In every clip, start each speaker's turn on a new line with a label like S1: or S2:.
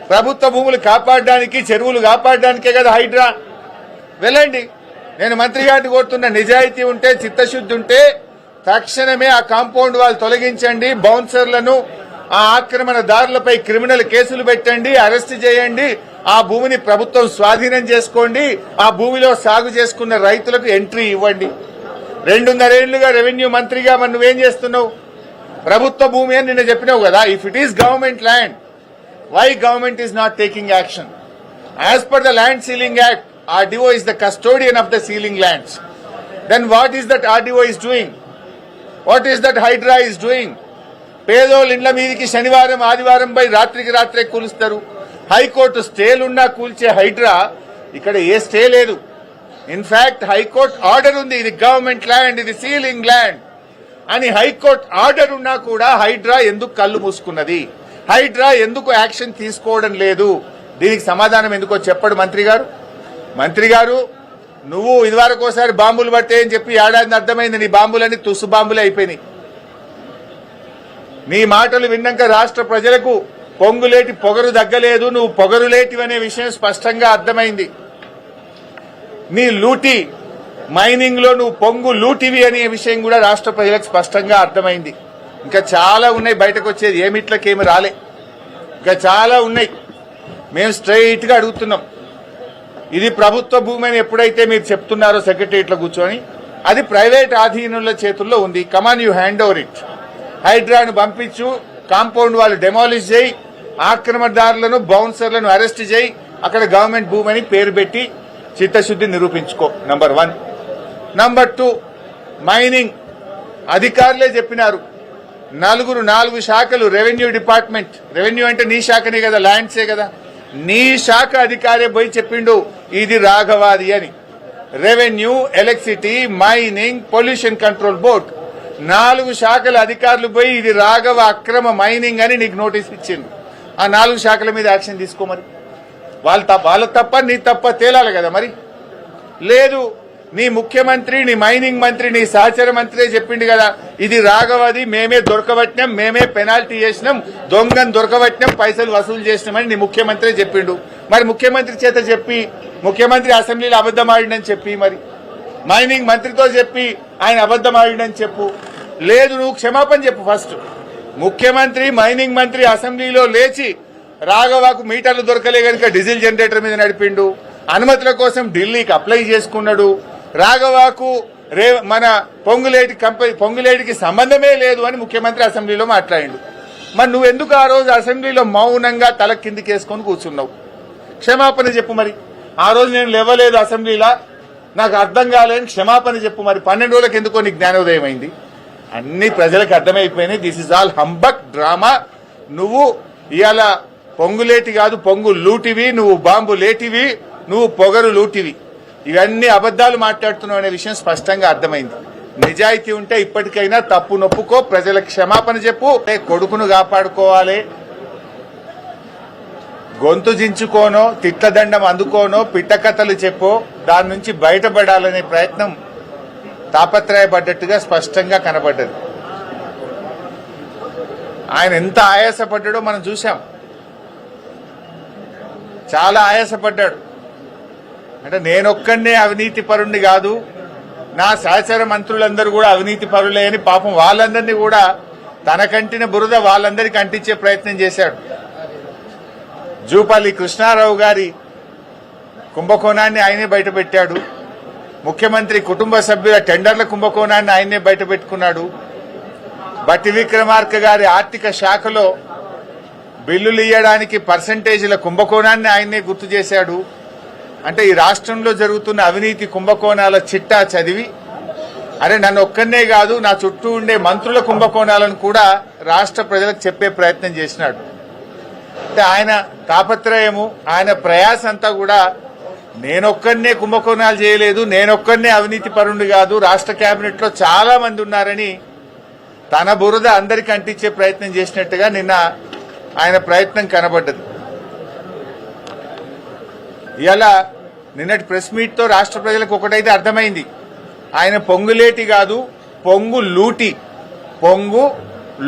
S1: ప్రభుత్వ భూములు కాపాడడానికి, చెరువులు కాపాడడానికే కదా హైడ్రా. వెళ్ళండి. నేను మంత్రి గారిని కోరుతున్న, నిజాయితీ ఉంటే, చిత్తశుద్ధి ఉంటే తక్షణమే ఆ కాంపౌండ్ వాళ్ళు తొలగించండి. బౌన్సర్లను, ఆ ఆక్రమణదారులపై క్రిమినల్ కేసులు పెట్టండి, అరెస్ట్ చేయండి. ఆ భూమిని ప్రభుత్వం స్వాధీనం చేసుకోండి. ఆ భూమిలో సాగు చేసుకున్న రైతులకు ఎంట్రీ ఇవ్వండి. 2.5 ఏళ్లుగా రెవెన్యూ మంత్రిగా మరి నువ్వేం చేస్తున్నావు? ప్రభుత్వ భూమి అని నిన్న చెప్పినావు కదా. If it is government land, why government is not taking action? As per the Land Ceiling Act, RDO is the custodian of the ceiling lands. Then what is that RDO is doing? What is that Hydra is doing? పేదోళ్ళ ఇండ్ల మీదకి శనివారం ఆదివారం పై రాత్రికి రాత్రే కూలుస్తారు. High court స్టేలున్నా కూల్చే Hydraa ఇక్కడ a stay లేదు. In fact high court order ఉంది, ఇది గవర్నమెంట్ ల్యాండ్, ఇది సీలింగ్ ల్యాండ్ అని హైకోర్టు ఆర్డర్ ఉన్నా కూడా హైడ్రా ఎందుకు కళ్ళు మూసుకున్నది? హైడ్రా ఎందుకు యాక్షన్ తీసుకోవడం లేదు? దీనికి సమాధానం ఎందుకో చెప్పడు మంత్రి గారు. మంత్రి గారు, నువ్వు ఇదివరకోసారి బాంబులు పట్టే అని చెప్పి ఏడాదిని అర్థమైంది. నీ బాంబులన్నీ తుస్సు బాంబులే అయిపోయినాయి. నీ మాటలు విన్నాక రాష్ట్ర ప్రజలకు పొంగులేటి పొగరు దగ్గలేదు. నువ్వు పొగరులేటివనే విషయం స్పష్టంగా అర్థమైంది. నీ లూటి మైనింగ్ లో నువ్వు పొంగు లూటివి అనే విషయం కూడా రాష్ట్ర ప్రజలకు స్పష్టంగా అర్థమైంది. ఇంకా చాలా ఉన్నాయి బయటకు వచ్చేది, ఏమిట్లకేమి రాలే, ఇంకా చాలా ఉన్నాయి. మేము స్ట్రైట్ గా అడుగుతున్నాం, ఇది ప్రభుత్వ భూమి అని ఎప్పుడైతే మీరు చెప్తున్నారో సెక్రటరియట్లో కూర్చొని, అది ప్రైవేట్ ఆధీనుల చేతుల్లో ఉంది. కమాన్, యూ హ్యాండ్ ఓవర్ ఇట్. హైడ్రాను పంపించు, కాంపౌండ్ వాళ్ళు డెమాలిష్ చేయి, ఆక్రమణదారులను, బౌన్సర్లను అరెస్ట్ చేయి, అక్కడ గవర్నమెంట్ భూమి అని పేరు పెట్టి చిత్తశుద్ధి నిరూపించుకో. నంబర్ 1. నంబర్ 2, మైనింగ్ అధికారులే చెప్పినారు. 4 శాఖలు, రెవెన్యూ డిపార్ట్మెంట్, రెవెన్యూ అంటే నీ శాఖనే కదా, ల్యాండ్సే కదా, నీ శాఖ అధికారే పోయి చెప్పిండు ఇది రాఘవాది అని. Revenue, electricity, mining, pollution control board, 4 శాఖల అధికారులు పోయి ఇది రాఘవ అక్రమ మైనింగ్ అని నీకు నోటీస్ ఇచ్చింది. ఆ 4 శాఖల మీద యాక్షన్ తీసుకో. మరి వాళ్ళ తప్ప నీ తప్ప తేలాలి కదా. మరి లేదు, నీ ముఖ్యమంత్రి, నీ మైనింగ్ మంత్రి, నీ సహచర మంత్రి చెప్పిండు కదా ఇది రాఘవది, మేమే దొరకబట్టినాం, మేమే పెనాల్టీ చేసినాం, దొంగను దొరకబట్టినాం, పైసలు వసూలు చేసినామని నీ ముఖ్యమంత్రి చెప్పిండు. మరి ముఖ్యమంత్రి చేత చెప్పి, ముఖ్యమంత్రి అసెంబ్లీలో అబద్దం ఆడిండని చెప్పి, మరి మైనింగ్ మంత్రితో చెప్పి ఆయన అబద్దం ఆడిండని చెప్పు. లేదు, నువ్వు క్షమాపణ చెప్పు ఫస్ట్. ముఖ్యమంత్రి, మైనింగ్ మంత్రి అసెంబ్లీలో లేచి రాఘవకు మీటర్లు దొరకలే కనుక డీజిల్ జనరేటర్ మీద నడిపిండు, అనుమతుల కోసం ఢిల్లీకి అప్లై చేసుకున్నాడు. రాఘవకు మన పొంగులేటికి సంబంధమే లేదు అని ముఖ్యమంత్రి అసెంబ్లీలో మాట్లాడిండు. మరి నువ్వెందుకు ఆ రోజు అసెంబ్లీలో మౌనంగా తల కిందికేసుకొని కూర్చున్నావు? క్షమాపణ చెప్పు. మరి ఆ రోజు నేను లేవలేదు అసెంబ్లీలో, నాకు అర్థం కాలేని క్షమాపణ చెప్పు. మరి 12 రోజులకు ఎందుకో నీకు జ్ఞానోదయం అయింది. అన్ని ప్రజలకు అర్థమైపోయినాయి. This is all humbug drama. నువ్వు ఇవాళ పొంగులేటి కాదు, పొంగు లూటివి, నువ్వు బాంబు లేటివి, నువ్వు పొగరు లూటివి, ఇవన్నీ అబద్దాలు మాట్లాడుతున్నావు అనే విషయం స్పష్టంగా అర్థమైంది. నిజాయితీ ఉంటే ఇప్పటికైనా తప్పు నొప్పుకో, ప్రజలకు క్షమాపణ చెప్పు. కొడుకును కాపాడుకోవాలి, గొంతు జించుకోనో, తిట్లదండం అందుకోనో, పిట్టకథలు చెప్పో, దాని నుంచి బయటపడాలనే ప్రయత్నం తాపత్రయపడ్డట్టుగా స్పష్టంగా కనబడ్డది. ఆయన ఎంత ఆయాసపడ్డాడో మనం చూశాం. చాలా ఆయాసపడ్డాడు. అంటే నేనొక్కడే అవినీతి పరుణ్ణి కాదు, నా సహచర మంత్రులందరూ కూడా అవినీతి పరులే అని పాపం వాళ్ళందరినీ కూడా తనకంటిన బురద వాళ్ళందరికీ అంటించే ప్రయత్నం చేశాడు. జూపల్లి కృష్ణారావు గారి కుంభకోణాన్ని ఆయనే బయటపెట్టాడు. ముఖ్యమంత్రి కుటుంబ సభ్యుల టెండర్ల కుంభకోణాన్ని ఆయనే బయటపెట్టుకున్నాడు. బట్టి విక్రమార్క గారి ఆర్థిక శాఖలో బిల్లులు ఇయ్యడానికి పర్సంటేజీల కుంభకోణాన్ని ఆయనే గుర్తు చేశాడు. అంటే ఈ రాష్ట్రంలో జరుగుతున్న అవినీతి కుంభకోణాల చిట్టా చదివి, అరే నన్ను ఒక్కనే కాదు నా చుట్టూ ఉండే మంత్రుల కుంభకోణాలను కూడా రాష్ట్ర ప్రజలకు చెప్పే ప్రయత్నం చేసినాడు. అంటే ఆయన తాపత్రయము, ఆయన ప్రయాస అంతా కూడా నేనొక్కనే కుంభకోణాలు చేయలేదు, నేనొక్కనే అవినీతి పరుణ్ణి కాదు, రాష్ట్ర కేబినెట్ లో చాలా మంది ఉన్నారని తన బురద అందరికీ అంటించే ప్రయత్నం చేసినట్టుగా నిన్న ఆయన ప్రయత్నం కనబడ్డది. ఇలా నిన్నటి ప్రెస్ మీట్ తో రాష్ట్ర ప్రజలకు ఒకటైతే అర్థమైంది, ఆయన పొంగులేటి కాదు పొంగు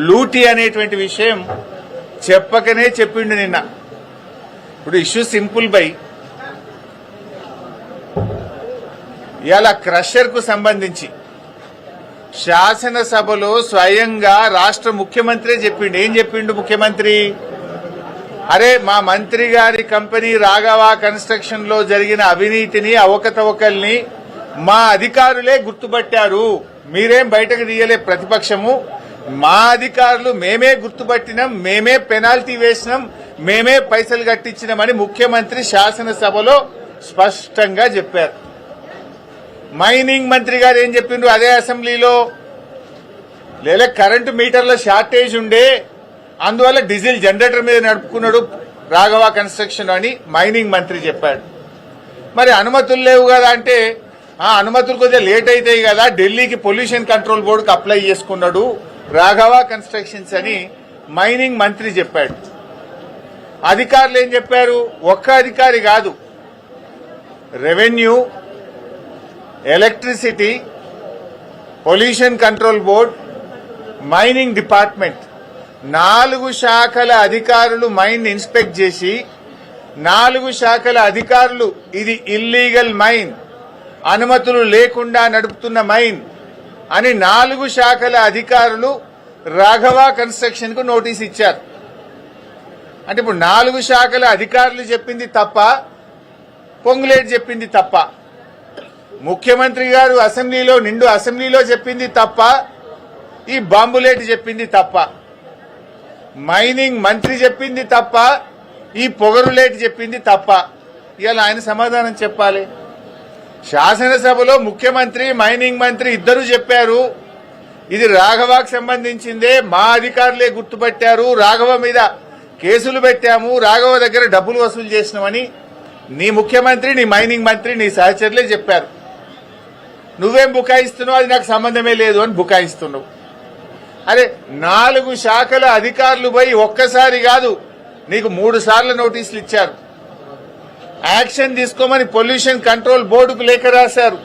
S1: లూటి అనేటువంటి విషయం చెప్పకనే చెప్పిండు నిన్న. ఇప్పుడు ఇష్యూ సింపుల్ బై ఇవాళ క్రషర్ కు సంబంధించి శాసనసభలో స్వయంగా రాష్ట్ర ముఖ్యమంత్రి చెప్పిండు. ఏం చెప్పిండు ముఖ్యమంత్రి? అరే మా మంత్రి గారి కంపెనీ రాఘవ కన్స్ట్రక్షన్ లో జరిగిన అవినీతిని అవకతవకల్ని మా అధికారులే గుర్తుపట్టారు, మీరేం బయటకు తీయలే ప్రతిపక్షము, మా అధికారులు మేమే గుర్తుపట్టినాం, మేమే పెనాల్టీ వేసినాం, మేమే పైసలు కట్టించినామని ముఖ్యమంత్రి శాసనసభలో స్పష్టంగా చెప్పారు. మైనింగ్ మంత్రి గారు ఏం చెప్పిండ్రు అదే అసెంబ్లీలో? లేదా కరెంటు మీటర్ల షార్టేజ్ ఉండే అందువల్ల డీజిల్ జనరేటర్ మీద నడుపుకున్నాడు రాఘవ కన్స్ట్రక్షన్ అని మైనింగ్ మంత్రి చెప్పాడు. మరి అనుమతులు లేవు కదా అంటే ఆ అనుమతులు కొద్దిగా లేట్ అవుతాయి కదా, ఢిల్లీకి పొల్యూషన్ కంట్రోల్ బోర్డుకి అప్లై చేసుకున్నాడు రాఘవ కన్స్ట్రక్షన్స్ అని మైనింగ్ మంత్రి చెప్పాడు. అధికారులు ఏం చెప్పారు? ఒక్క అధికారి కాదు, revenue, electricity, pollution control board, mining department 4 శాఖల అధికారులు మైన్ ఇన్స్పెక్ట్ చేసి 4 శాఖల అధికారులు ఇది ఇల్లీగల్ మైన్, అనుమతులు లేకుండా నడుపుతున్న మైన్ అని 4 శాఖల అధికారులు రాఘవ కన్స్ట్రక్షన్ కు నోటీస్ ఇచ్చారు. అంటే ఇప్పుడు 4 శాఖల అధికారులు చెప్పింది తప్ప, పొంగులేటి చెప్పింది తప్ప, ముఖ్యమంత్రి గారు నిండు అసెంబ్లీలో చెప్పింది తప్ప, ఈ బాంబులేటి చెప్పింది తప్ప, మైనింగ్ మంత్రి చెప్పింది తప్ప, ఈ పొగరులేటి చెప్పింది తప్ప. ఇవాళ ఆయన సమాధానం చెప్పాలి. శాసనసభలో ముఖ్యమంత్రి మైనింగ్ మంత్రి ఇద్దరు చెప్పారు ఇది రాఘవకు సంబంధించిందే, మా అధికారులే గుర్తుపట్టారు, రాఘవ మీద కేసులు పెట్టాము, రాఘవ దగ్గర డబ్బులు వసూలు చేసినామని నీ ముఖ్యమంత్రి, నీ మైనింగ్ మంత్రి, నీ సహచరులే చెప్పారు. నువ్వేం బుకాయిస్తున్నావు, అది నాకు సంబంధమే లేదు అని బుకాయిస్తున్నావు. అరే 4 శాఖల అధికారులు పోయి ఒక్కసారి కాదు నీకు 3 సార్లు నోటీసులు ఇచ్చారు. యాక్షన్ తీసుకోమని పొల్యూషన్ కంట్రోల్ బోర్డుకు లేఖ రాశారు.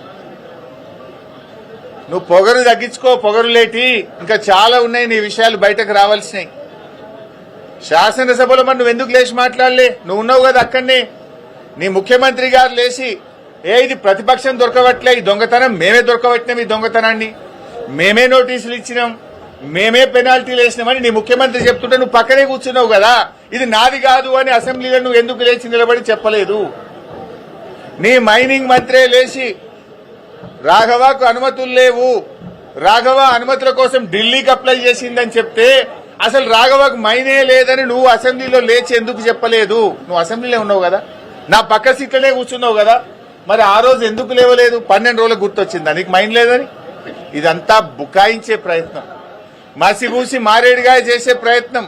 S1: నువ్వు పొగరు తగ్గించుకో, పొగరులేటి ఇంకా చాలా ఉన్నాయి నీ విషయాలు బయటకు రావాల్సినాయి. శాసనసభలో మరి నువ్వు ఎందుకు లేచి మాట్లాడలే? నువ్వు ఉన్నావు కదా అక్కడనే. నీ ముఖ్యమంత్రి గారు లేచి ఇది ప్రతిపక్షం దొరకవట్లే, ఈ దొంగతనం మేమే దొరకబట్టినాం, ఈ దొంగతనాన్ని మేమే నోటీసులు ఇచ్చినాం, మేమే పెనాల్టీలు వేసినామని నీ ముఖ్యమంత్రి చెప్తుంటే నువ్వు పక్కనే కూర్చున్నావు కదా. ఇది నాది కాదు అని అసెంబ్లీలో నువ్వు ఎందుకు లేచి నిలబడి చెప్పలేదు? నీ మైనింగ్ మంత్రే లేచి రాఘవకు అనుమతులు లేవు, రాఘవ అనుమతుల కోసం ఢిల్లీకి అప్లై చేసిందని చెప్తే అసలు రాఘవకు మైనే లేదని నువ్వు అసెంబ్లీలో లేచి ఎందుకు చెప్పలేదు? నువ్వు అసెంబ్లీలో ఉన్నావు కదా, నా పక్క సీట్లనే కూర్చున్నావు కదా, మరి ఆ రోజు ఎందుకు లేవలేదు? 12 రోజులకు గుర్తొచ్చిందా నీకు మైన్ లేదని? ఇదంతా బుకాయించే ప్రయత్నం, మసిబూసి మారేడుగా చేసే ప్రయత్నం.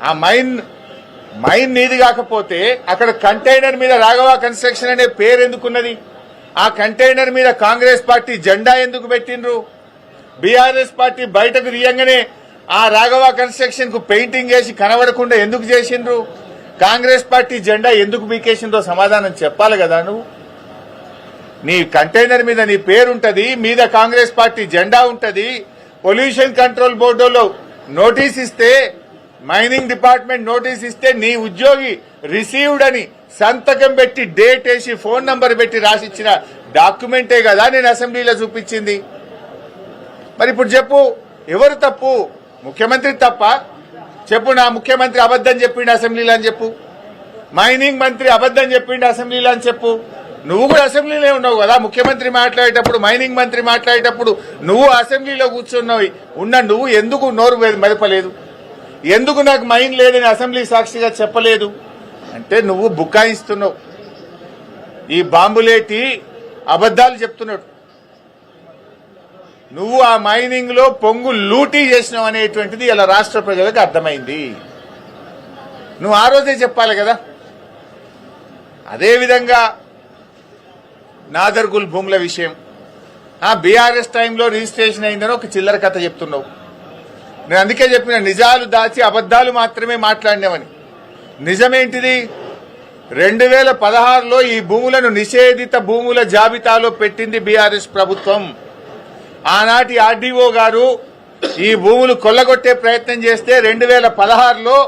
S1: ఆ మైన్ నీది కాకపోతే అక్కడ కంటైనర్ మీద రాఘవ కన్స్ట్రక్షన్ అనే పేరు ఎందుకున్నది? ఆ కంటైనర్ మీద కాంగ్రెస్ పార్టీ జెండా ఎందుకు పెట్టిండ్రు? బీఆర్ఎస్ పార్టీ బయటకు తీయంగానే ఆ రాఘవ కన్స్ట్రక్షన్ కు పెయింటింగ్ వేసి కనబడకుండా ఎందుకు చేసిండ్రు? కాంగ్రెస్ పార్టీ జెండా ఎందుకు బీకేసిందో సమాధానం చెప్పాలి కదా. నువ్వు నీ కంటైనర్ మీద నీ పేరుంటది, మీద కాంగ్రెస్ పార్టీ జెండా ఉంటది. పొల్యూషన్ కంట్రోల్ బోర్డులో నోటీస్ ఇస్తే, మైనింగ్ డిపార్ట్మెంట్ నోటీస్ ఇస్తే నీ ఉద్యోగి రిసీవ్డ్ అని సంతకం పెట్టి డేట్ వేసి ఫోన్ నంబర్ పెట్టి రాసిచ్చిన డాక్యుమెంటే కదా నేను అసెంబ్లీలో చూపించింది. మరి ఇప్పుడు చెప్పు, ఎవరు తప్పు? ముఖ్యమంత్రి తప్ప? చెప్పు, నా ముఖ్యమంత్రి అబద్దం చెప్పిండు అసెంబ్లీలో అని చెప్పు, మైనింగ్ మంత్రి అబద్దం చెప్పిండు అసెంబ్లీలో అని చెప్పు. నువ్వు కూడా అసెంబ్లీలో ఉన్నావు కదా, ముఖ్యమంత్రి మాట్లాడేటప్పుడు, మైనింగ్ మంత్రి మాట్లాడేటప్పుడు నువ్వు అసెంబ్లీలో కూర్చున్నావు. నువ్వు ఎందుకు నోరు మెదపలేదు? ఎందుకు నాకు మైన్ లేదని అసెంబ్లీ సాక్షిగా చెప్పలేదు? అంటే నువ్వు బుకాయిస్తున్నావు. ఈ బాంబులేటి అబద్దాలు చెప్తున్నాడు. నువ్వు ఆ మైనింగ్ లో పొంగు లూటీ చేసినావు అనేటువంటిది ఇలా రాష్ట్ర ప్రజలకు అర్థమైంది. నువ్వు ఆ రోజే చెప్పాలి కదా. అదేవిధంగా నాదర్గుల్ భూముల విషయం, ఆ బీఆర్ఎస్ టైంలో రిజిస్ట్రేషన్ అయిందని ఒక చిల్లర కథ చెప్తున్నావు. నేను అందుకే చెప్పిన నిజాలు దాచి అబద్దాలు మాత్రమే మాట్లాడినామని. నిజమేంటిది? 2016లో ఈ భూములను నిషేధిత భూముల జాబితాలో పెట్టింది బీఆర్ఎస్ ప్రభుత్వం. ఆనాటి ఆర్డీఓ గారు ఈ భూములు కొల్లగొట్టే ప్రయత్నం చేస్తే 2016లో